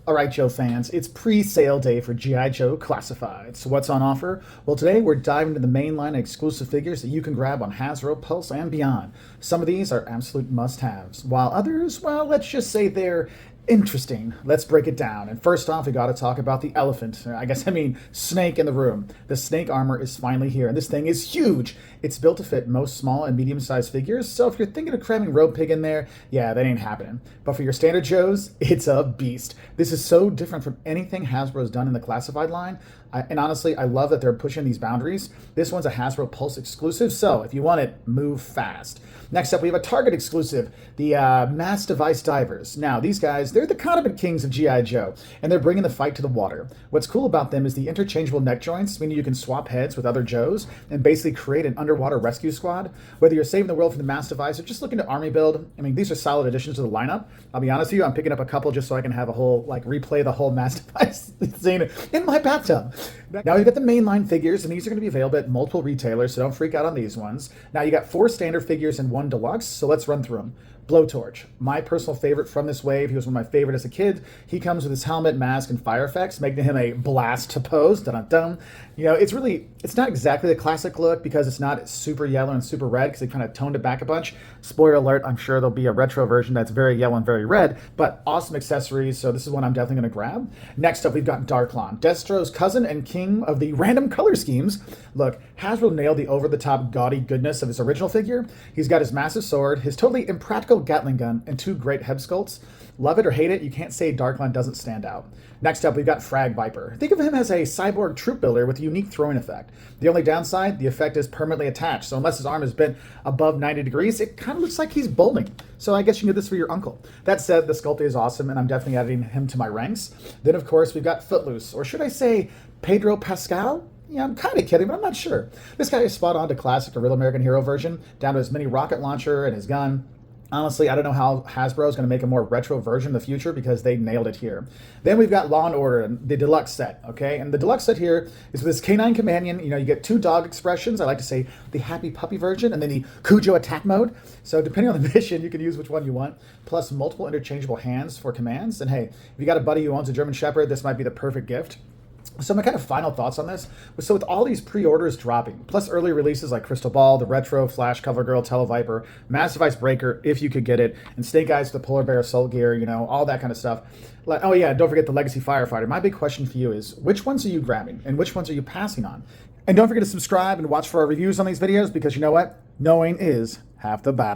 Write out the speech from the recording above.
All right, Joe fans, it's pre-sale day for G.I. Joe Classified. So what's on offer? Well, today we're diving into the mainline exclusive figures that you can grab on Hasbro, Pulse, and beyond. Some of these are absolute must-haves, while others, well, let's just say they're interesting. Let's break it down. And first off, we got to talk about the elephant. I mean snake in the room. The snake armor is finally here, and this thing is huge. It's built to fit most small and medium-sized figures, so if you're thinking of cramming Road Pig in there, yeah, that ain't happening. But for your standard Joes, it's a beast. This is so different from anything Hasbro's done in the classified line. And honestly, I love that they're pushing these boundaries. This one's a Hasbro Pulse exclusive, so if you want it, move fast. Next up, we have a Target exclusive, the Mass Device Divers. Now, these guys, they're the condiment kings of G.I. Joe, and they're bringing the fight to the water. What's cool about them is the interchangeable neck joints, meaning you can swap heads with other Joes and basically create an underwater rescue squad. Whether you're saving the world from the Mass Device or just looking to army build, I mean, these are solid additions to the lineup. I'll be honest with you, I'm picking up a couple just so I can have a whole, replay the whole Mass Device scene in my bathtub. Now you've got the mainline figures, and these are going to be available at multiple retailers, so don't freak out on these ones. Now you got 4 standard figures and 1 deluxe, so let's run through them. Blowtorch, my personal favorite from this wave. He was one of my favorite as a kid. He comes with his helmet, mask, and fire effects, making him a blast to pose. Dun-dun-dun. You know, it's not exactly the classic look because it's not super yellow and super red because they kind of toned it back a bunch. Spoiler alert, I'm sure there'll be a retro version that's very yellow and very red, but awesome accessories, so this is one I'm definitely going to grab. Next up, we've got Darklon, Destro's cousin and king of the random color schemes. Look, Hasbro nailed the over-the-top gaudy goodness of his original figure. He's got his massive sword, his totally impractical Gatling gun, and 2 great head sculpts. Love it or hate it, you can't say Darklon doesn't stand out. Next up, we've got Frag Viper. Think of him as a cyborg troop builder with a unique throwing effect. The only downside, the effect is permanently attached, so unless his arm is bent above 90 degrees, it kind of looks like he's bowling. So I guess you can get this for your uncle. That said, the sculpt is awesome, and I'm definitely adding him to my ranks. Then, of course, we've got Footloose, or should I say Pedro Pascal? Yeah, I'm kind of kidding, but I'm not sure. This guy is spot on to classic or Real American Hero version, down to his mini rocket launcher and his gun. Honestly, I don't know how Hasbro is going to make a more retro version in the future because they nailed it here. Then we've got Law & Order, the deluxe set, okay? And the deluxe set here is with this canine companion. You know, you get 2 dog expressions. I like to say the happy puppy version and then the Cujo attack mode. So depending on the mission, you can use which one you want, plus multiple interchangeable hands for commands. And hey, if you got a buddy who owns a German Shepherd, this might be the perfect gift. So my kind of final thoughts on this was, so with all these pre-orders dropping, plus early releases like Crystal Ball, the Retro, Flash, Cover Girl, Televiper, Massive Ice Breaker, if you could get it, and Snake Eyes with the Polar Bear Assault Gear, you know, all that kind of stuff. Like, oh yeah, don't forget the Legacy Firefighter. My big question for you is, which ones are you grabbing, and which ones are you passing on? And don't forget to subscribe and watch for our reviews on these videos, because you know what? Knowing is half the battle.